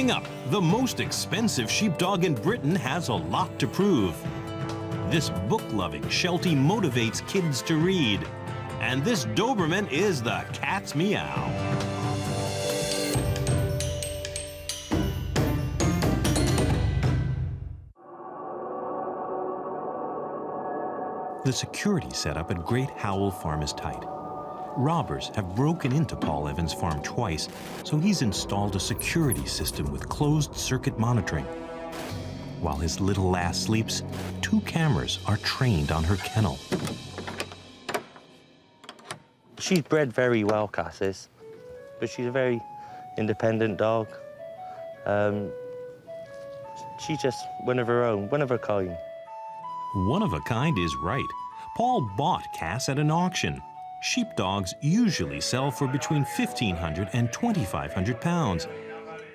Coming up, the most expensive sheepdog in Britain has a lot to prove. This book-loving Shelty motivates kids to read. And this Doberman is the cat's meow. The security setup at Great Howell Farm is tight. Robbers have broken into Paul Evans' farm twice, so he's installed a security system with closed-circuit monitoring. While his little lass sleeps, 2 cameras are trained on her kennel. She's bred very well, Cass is, but she's a very independent dog. She's just one of her own, one of a kind. One of a kind is right. Paul bought Cass at an auction. Sheepdogs usually sell for between £1,500 and £2,500.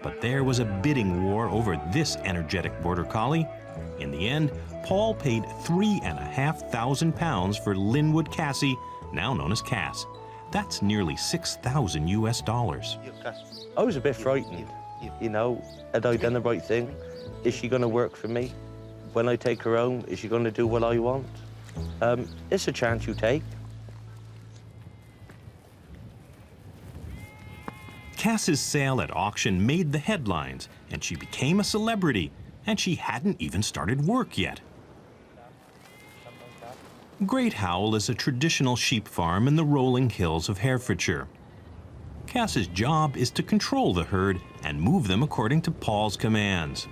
But there was a bidding war over this energetic border collie. In the end, Paul paid £3,500 for Linwood Cassie, now known as Cass. That's nearly $6,000 US. I was a bit frightened. You know, had I done the right thing? Is she going to work for me? When I take her home, is she going to do what I want? It's a chance you take. Cass's sale at auction made the headlines, and she became a celebrity, and she hadn't even started work yet. Great Howell is a traditional sheep farm in the rolling hills of Herefordshire. Cass's job is to control the herd and move them according to Paul's commands.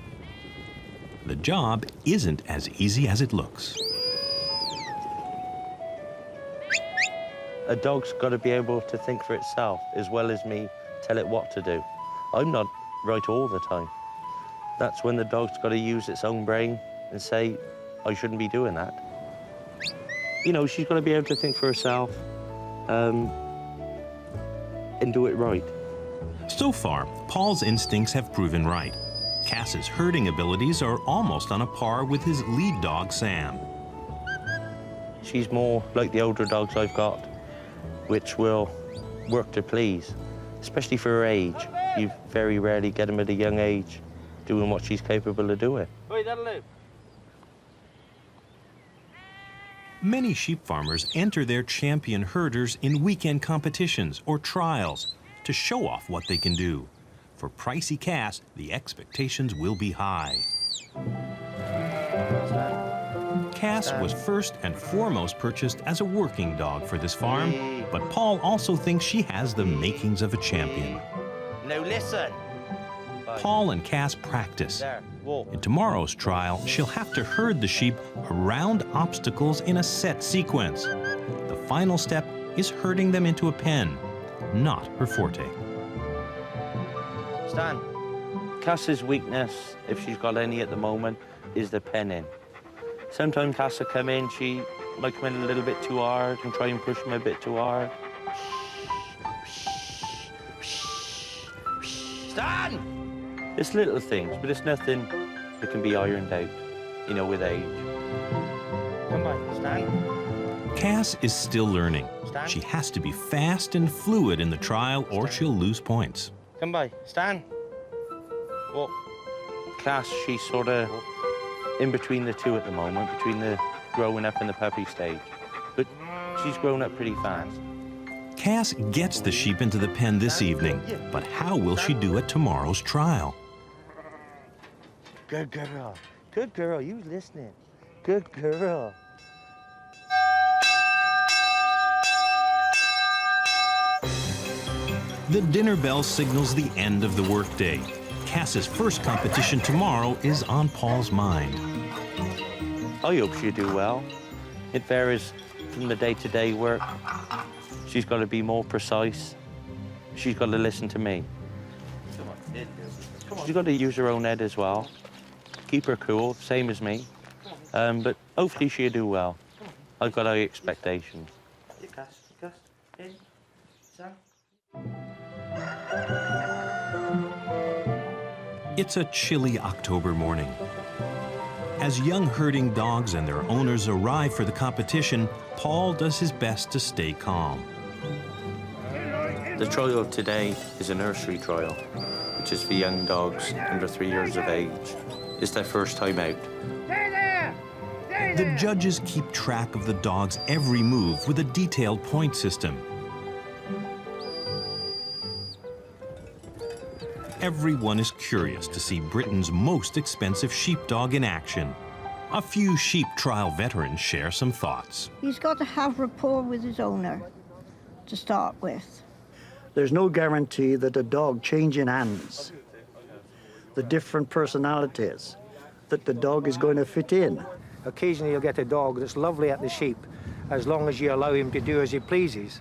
The job isn't as easy as it looks. A dog's got to be able to think for itself as well as me tell it what to do. I'm not right all the time. That's when the dog's got to use its own brain and say, I shouldn't be doing that. You know, she's got to be able to think for herself and do it right. So far, Paul's instincts have proven right. Cass's herding abilities are almost on a par with his lead dog, Sam. She's more like the older dogs I've got, which will work to please, especially for her age. You very rarely get them at a young age doing what she's capable of doing. Many sheep farmers enter their champion herders in weekend competitions or trials to show off what they can do. For pricey Cass, the expectations will be high. Cass was first and foremost purchased as a working dog for this farm, but Paul also thinks she has the makings of a champion. Now listen. Paul and Cass practice. In tomorrow's trial, she'll have to herd the sheep around obstacles in a set sequence. The final step is herding them into a pen, not her forte. Stan, Cass's weakness, if she's got any at the moment, is the penning. Sometimes Cass will come in, she might come in a little bit too hard and try and push him a bit too hard. Stan! It's little things, but it's nothing that can be ironed out, you know, with age. Come on, Stan. Cass is still learning. Stan? She has to be fast and fluid in the trial or she'll lose points. Come by, Stan. Walk. Cass, she's sort of in between the two at the moment, between the growing up and the puppy stage. But she's grown up pretty fast. Cass gets the sheep into the pen this evening, but how will she do at tomorrow's trial? Good girl. Good girl, you listening. Good girl. The dinner bell signals the end of the workday. Cass's first competition tomorrow is on Paul's mind. I hope she'll do well. It varies from the day-to-day work. She's got to be more precise. She's got to listen to me. She's got to use her own head as well. Keep her cool, same as me. But hopefully she'll do well. I've got high expectations. It's a chilly October morning. As young herding dogs and their owners arrive for the competition, Paul does his best to stay calm. The trial today is a nursery trial, which is for young dogs under 3 years of age. It's their first time out. The judges keep track of the dog's every move with a detailed point system. Everyone is curious to see Britain's most expensive sheepdog in action. A few sheep trial veterans share some thoughts. He's got to have rapport with his owner to start with. There's no guarantee that a dog changing hands, the different personalities, that the dog is going to fit in. Occasionally you'll get a dog that's lovely at the sheep, as long as you allow him to do as he pleases.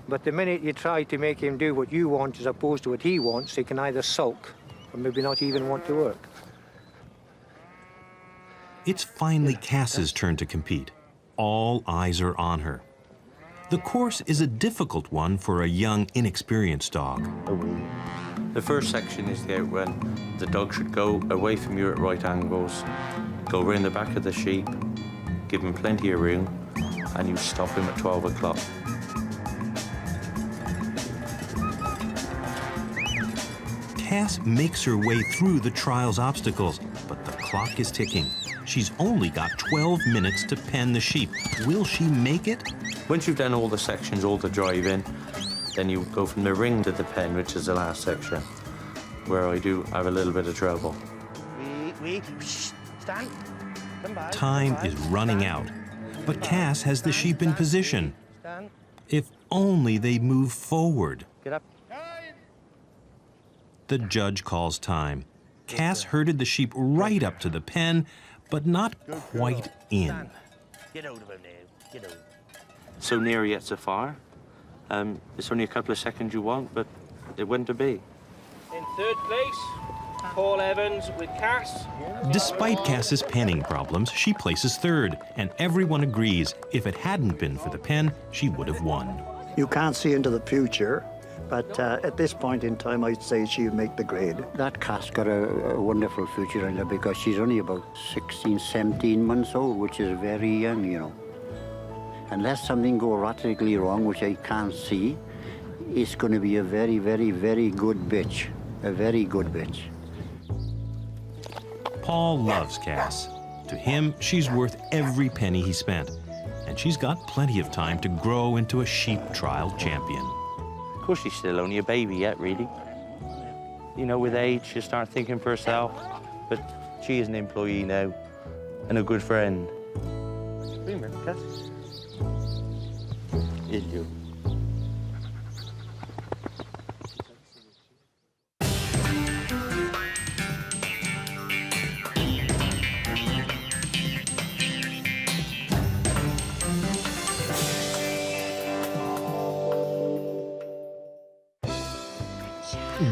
But the minute you try to make him do what you want as opposed to what he wants, he can either sulk or maybe not even want to work. It's finally Cass's turn to compete. All eyes are on her. The course is a difficult one for a young, inexperienced dog. The first section is the outrun. The dog should go away from you at right angles, go around the back of the sheep, give him plenty of room, and you stop him at 12 o'clock. Cass makes her way through the trial's obstacles, but the clock is ticking. She's only got 12 minutes to pen the sheep. Will she make it? Once you've done all the sections, all the driving, then you go from the ring to the pen, which is the last section, where I do have a little bit of trouble. Wait, stand. Come back. Time is running out, but Cass has the sheep in position. Stand. If only they move forward. Get up. The judge calls time. Cass herded the sheep right up to the pen, but not quite in. Get out of him now. Get out. So near yet so far. It's only a couple of seconds you want, but it wouldn't to be. In third place, Paul Evans with Cass. Despite Cass's penning problems, she places third, and everyone agrees if it hadn't been for the pen, she would have won. You can't see into the future, but at this point in time, I'd say she'll make the grade. That cat's got a wonderful future in her because she's only about 16, 17 months old, which is very young, you know. Unless something goes radically wrong, which I can't see, it's going to be a very, very, very good bitch. A very good bitch. Paul loves Cass. To him, she's worth every penny he spent, and she's got plenty of time to grow into a sheep trial champion. Of course, she's still only a baby yet, really. You know, with age, she'll start thinking for herself, but she is an employee now and a good friend. Bring her, Cass. Here you.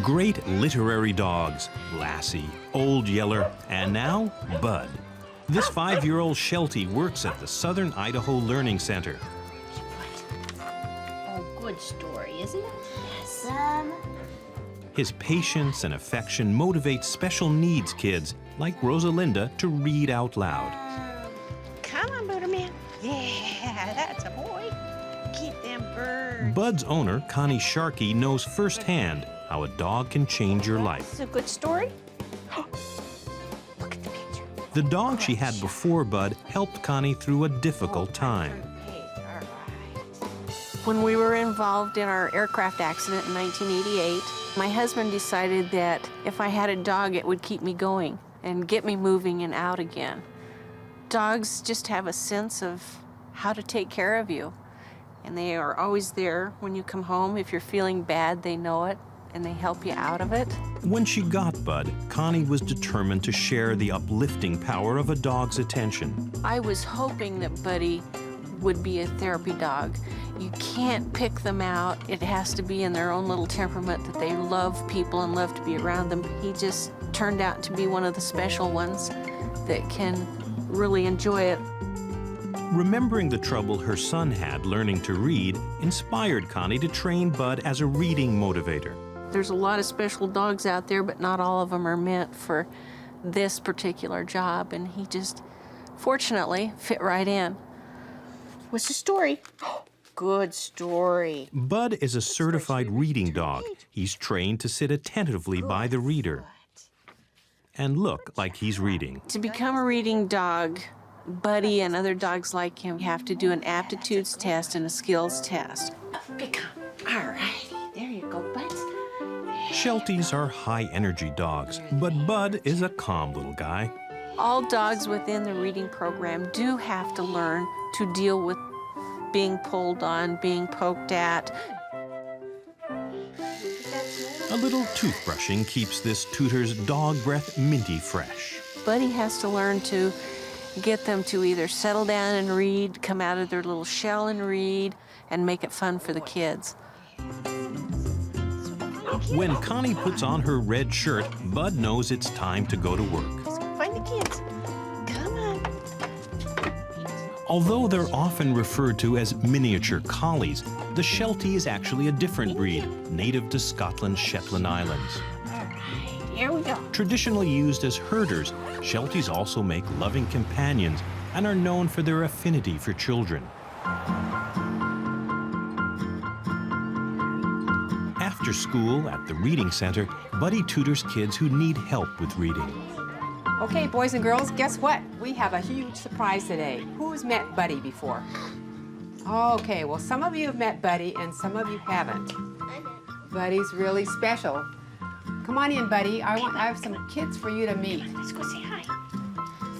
Great literary dogs, Lassie, Old Yeller, and now Bud. This 5-year-old Shelty works at the Southern Idaho Learning Center. Oh, good story, isn't it? Yes. His patience and affection motivate special needs kids like Rosalinda to read out loud. Come on, Doberman. Yeah, that's a boy. Keep them birds. Bud's owner, Connie Sharkey, knows firsthand how a dog can change your life. It's a good story. Look at the picture. The dog she had before Bud helped Connie through a difficult time. When we were involved in our aircraft accident in 1988, my husband decided that if I had a dog, it would keep me going and get me moving and out again. Dogs just have a sense of how to take care of you, and they are always there when you come home. If you're feeling bad, they know it, and they help you out of it. When she got Bud, Connie was determined to share the uplifting power of a dog's attention. I was hoping that Buddy would be a therapy dog. You can't pick them out. It has to be in their own little temperament that they love people and love to be around them. He just turned out to be one of the special ones that can really enjoy it. Remembering the trouble her son had learning to read inspired Connie to train Bud as a reading motivator. There's a lot of special dogs out there, but not all of them are meant for this particular job, and he just, fortunately, fit right in. What's the story? Good story. Bud is a certified reading dog. He's trained to sit attentively by the reader and look like he's reading. To become a reading dog, Buddy and other dogs like him have to do an aptitudes test and a skills test. Become. All righty. There you go, Bud. Shelties are high-energy dogs, but Bud is a calm little guy. All dogs within the reading program do have to learn to deal with being pulled on, being poked at. A little toothbrushing keeps this tutor's dog breath minty fresh. Buddy has to learn to get them to either settle down and read, come out of their little shell and read, and make it fun for the kids. When Connie puts on her red shirt, Bud knows it's time to go to work. Let's go find the kids. Come on. Although they're often referred to as miniature collies, the Shelty is actually a different breed, native to Scotland's Shetland Islands. All right, here we go. Traditionally used as herders, Shelties also make loving companions and are known for their affinity for children. After school at the Reading Center, Buddy tutors kids who need help with reading. Okay, boys and girls, guess what? We have a huge surprise today. Who's met Buddy before? Okay, well, some of you have met Buddy and some of you haven't. Buddy's really special. Come on in, Buddy. I have some kids for you to meet. Let's go say hi.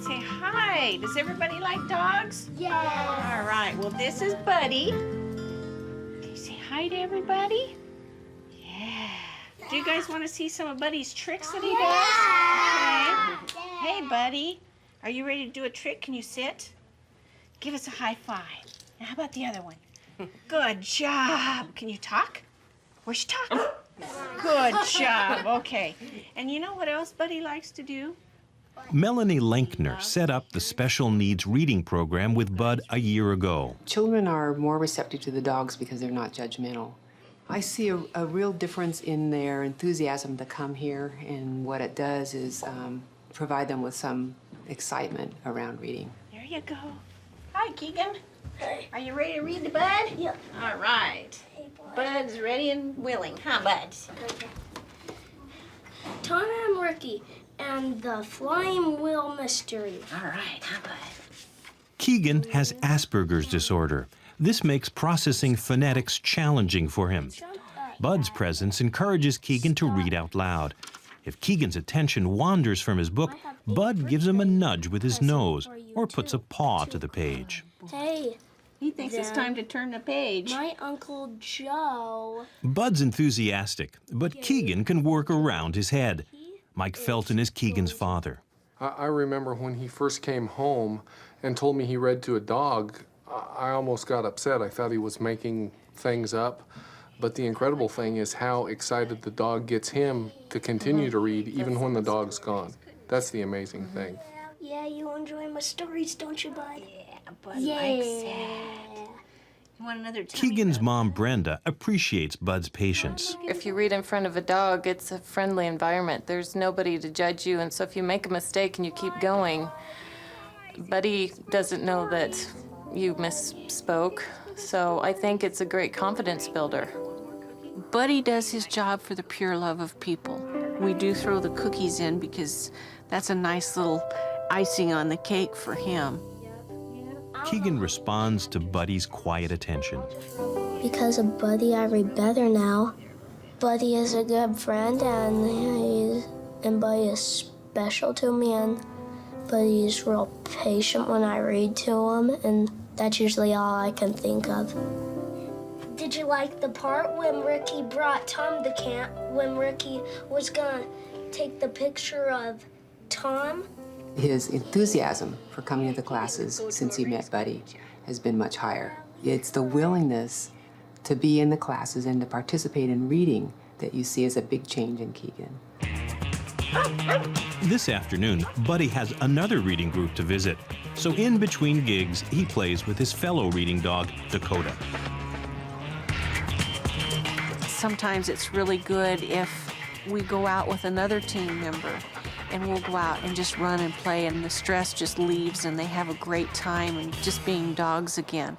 Say hi. Does everybody like dogs? Yes. All right, well, this is Buddy. Can you say hi to everybody? Yeah. Do you guys want to see some of Buddy's tricks that he does? Okay. Hey, Buddy. Are you ready to do a trick? Can you sit? Give us a high five. Now, how about the other one? Good job. Can you talk? Where's your talk? Good job. Okay. And you know what else Buddy likes to do? Melanie Lenkner set up the special needs reading program with Bud a year ago. Children are more receptive to the dogs because they're not judgmental. I see a real difference in their enthusiasm to come here, and what it does is provide them with some excitement around reading. There you go. Hi, Keegan. Are you ready to read to Bud? Yep. All right. Bud's ready and willing, huh, Bud? Tom and Ricky and the Flying Wheel Mystery. All right, huh, Bud? Keegan has Asperger's disorder. This makes processing phonetics challenging for him. Bud's presence encourages Keegan to read out loud. If Keegan's attention wanders from his book, Bud gives him a nudge with his nose or puts a paw to the page. Hey. He thinks it's time to turn the page. My Uncle Joe. Bud's enthusiastic, but Keegan can work around his head. Mike Felton is Keegan's father. I remember when he first came home and told me he read to a dog, I almost got upset. I thought he was making things up. But the incredible thing is how excited the dog gets him to continue to read even when the dog's gone. That's the amazing thing. Yeah, you enjoy my stories, don't you, Bud? Yeah, Bud likes it. You want another Keegan's mom, Brenda, appreciates Bud's patience. If you read in front of a dog, it's a friendly environment. There's nobody to judge you, and so if you make a mistake and you keep going, Buddy doesn't know that you misspoke, so I think it's a great confidence builder. Buddy does his job for the pure love of people. We do throw the cookies in because that's a nice little icing on the cake for him. Keegan responds to Buddy's quiet attention. Because of Buddy, I read better now. Buddy is a good friend, and Buddy is special to me, and Buddy's real patient when I read to him, and that's usually all I can think of. Did you like the part when Ricky brought Tom to camp, when Ricky was gonna take the picture of Tom? His enthusiasm for coming to the classes since he met Buddy has been much higher. It's the willingness to be in the classes and to participate in reading that you see as a big change in Keegan. This afternoon, Buddy has another reading group to visit. So in between gigs, he plays with his fellow reading dog, Dakota. Sometimes it's really good if we go out with another team member and we'll go out and just run and play, and the stress just leaves and they have a great time and just being dogs again.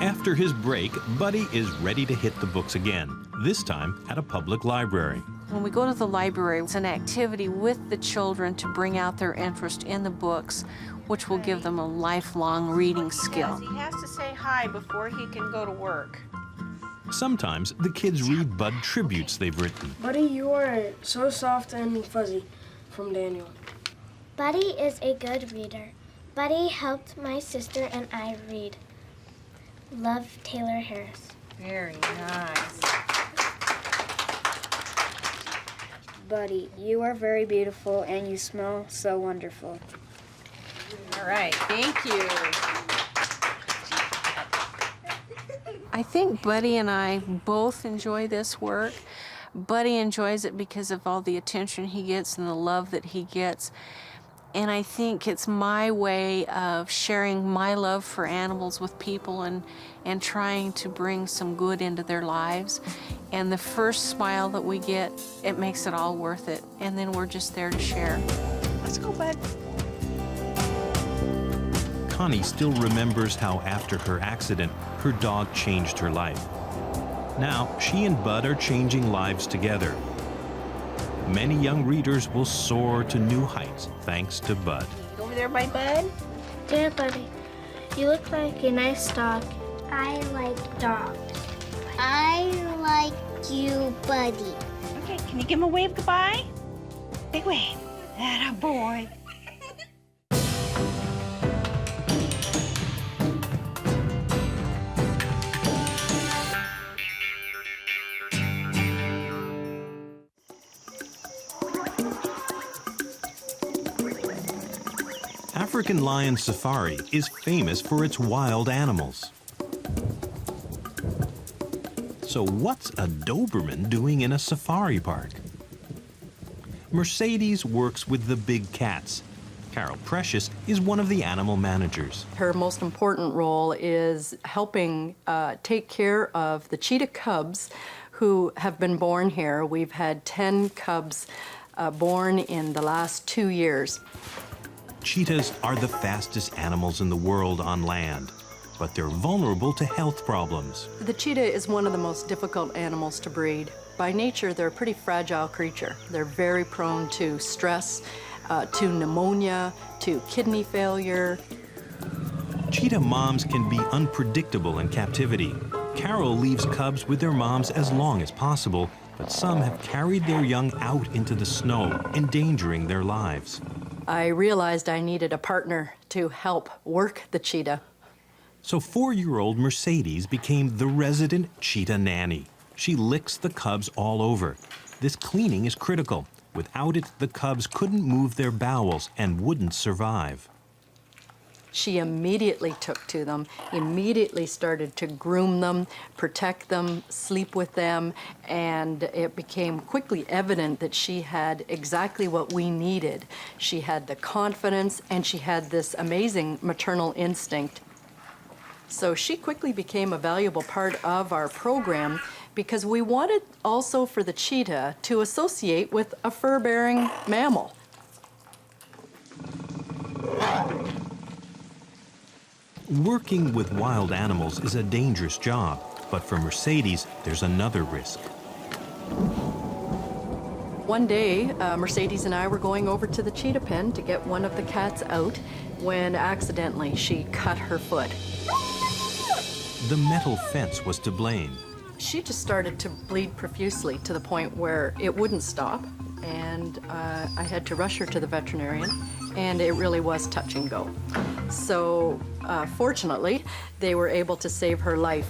After his break, Buddy is ready to hit the books again, this time at a public library. When we go to the library, it's an activity with the children to bring out their interest in the books, which will give them a lifelong reading skill. He has to say hi before he can go to work. Sometimes the kids read Bud tributes they've written. Buddy, you are so soft and fuzzy, from Daniel. Buddy is a good reader. Buddy helped my sister and I read. Love, Taylor Harris. Very nice. Buddy, you are very beautiful and you smell so wonderful. All right, thank you. I think Buddy and I both enjoy this work. Buddy enjoys it because of all the attention he gets and the love that he gets. And I think it's my way of sharing my love for animals with people and trying to bring some good into their lives. And the first smile that we get, it makes it all worth it. And then we're just there to share. Let's go, Bud. Connie still remembers how after her accident, her dog changed her life. Now, she and Bud are changing lives together. Many young readers will soar to new heights thanks to Bud. Over there by Bud. Dear Buddy, you look like a nice dog. I like dogs. I like you, Buddy. Okay, can you give him a wave goodbye? Big wave. Atta boy. African Lion Safari is famous for its wild animals. So what's a Doberman doing in a safari park? Mercedes works with the big cats. Carol Precious is one of the animal managers. Her most important role is helping take care of the cheetah cubs who have been born here. We've had 10 cubs born in the last 2 years. Cheetahs are the fastest animals in the world on land, but they're vulnerable to health problems. The cheetah is one of the most difficult animals to breed. By nature, they're a pretty fragile creature. They're very prone to stress, to pneumonia, to kidney failure. Cheetah moms can be unpredictable in captivity. Carol leaves cubs with their moms as long as possible, but some have carried their young out into the snow, endangering their lives. I realized I needed a partner to help work the cheetah. So 4-year-old Mercedes became the resident cheetah nanny. She licks the cubs all over. This cleaning is critical. Without it, the cubs couldn't move their bowels and wouldn't survive. She immediately took to them, immediately started to groom them, protect them, sleep with them, and it became quickly evident that she had exactly what we needed. She had the confidence and she had this amazing maternal instinct. So she quickly became a valuable part of our program because we wanted also for the cheetah to associate with a fur-bearing mammal. Working with wild animals is a dangerous job, but for Mercedes, there's another risk. One day, Mercedes and I were going over to the cheetah pen to get one of the cats out when accidentally she cut her foot. The metal fence was to blame. She just started to bleed profusely to the point where it wouldn't stop, and I had to rush her to the veterinarian, and it really was touch and go. So fortunately, they were able to save her life.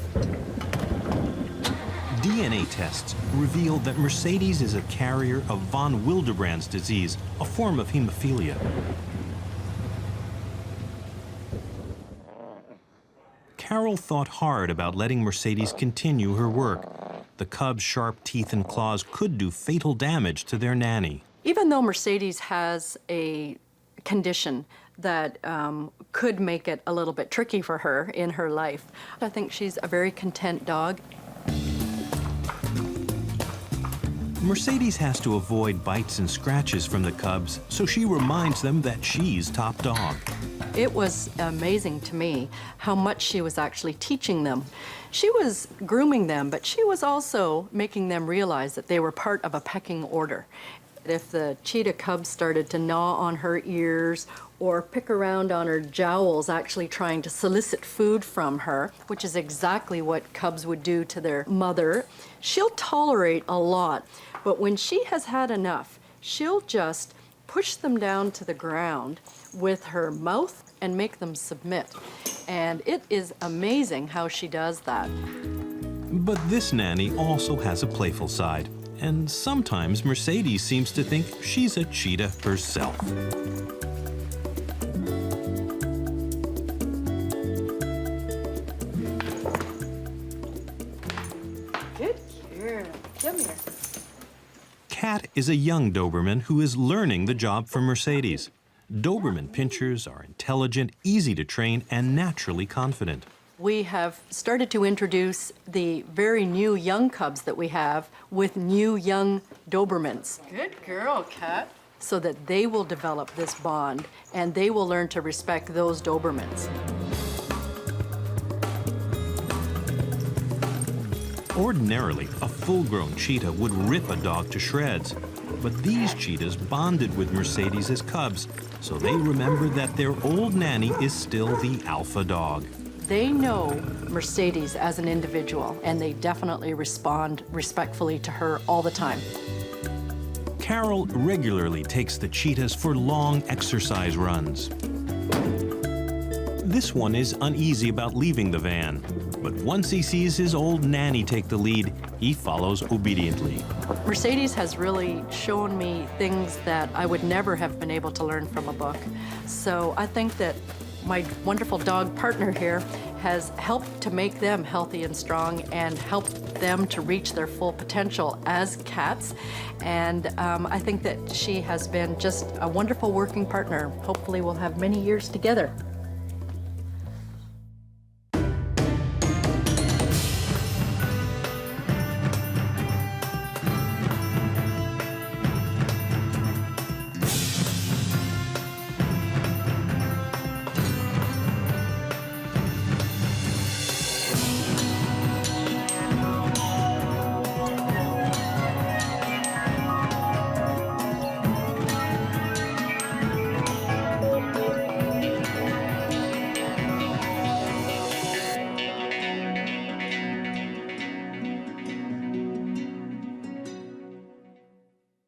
DNA tests revealed that Mercedes is a carrier of von Willebrand's disease, a form of hemophilia. Carol thought hard about letting Mercedes continue her work. The cubs' sharp teeth and claws could do fatal damage to their nanny. Even though Mercedes has a condition that could make it a little bit tricky for her in her life, I think she's a very content dog. Mercedes has to avoid bites and scratches from the cubs, so she reminds them that she's top dog. It was amazing to me how much she was actually teaching them. She was grooming them, but she was also making them realize that they were part of a pecking order. If the cheetah cubs started to gnaw on her ears or pick around on her jowls, actually trying to solicit food from her, which is exactly what cubs would do to their mother, she'll tolerate a lot. But when she has had enough, she'll just push them down to the ground with her mouth and make them submit. And it is amazing how she does that. But this nanny also has a playful side. And sometimes Mercedes seems to think she's a cheetah herself. Good girl. Come here. Kat is a young Doberman who is learning the job from Mercedes. Doberman pinschers are intelligent, easy to train, and naturally confident. We have started to introduce the very new young cubs that we have with new young Dobermans. Good girl, Kat. So that they will develop this bond and they will learn to respect those Dobermans. Ordinarily, a full-grown cheetah would rip a dog to shreds. But these cheetahs bonded with Mercedes as cubs, so they remember that their old nanny is still the alpha dog. They know Mercedes as an individual, and they definitely respond respectfully to her all the time. Carol regularly takes the cheetahs for long exercise runs. This one is uneasy about leaving the van, but once he sees his old nanny take the lead, he follows obediently. Mercedes has really shown me things that I would never have been able to learn from a book. So I think that my wonderful dog partner here has helped to make them healthy and strong and helped them to reach their full potential as cats. And I think that she has been just a wonderful working partner. Hopefully we'll have many years together.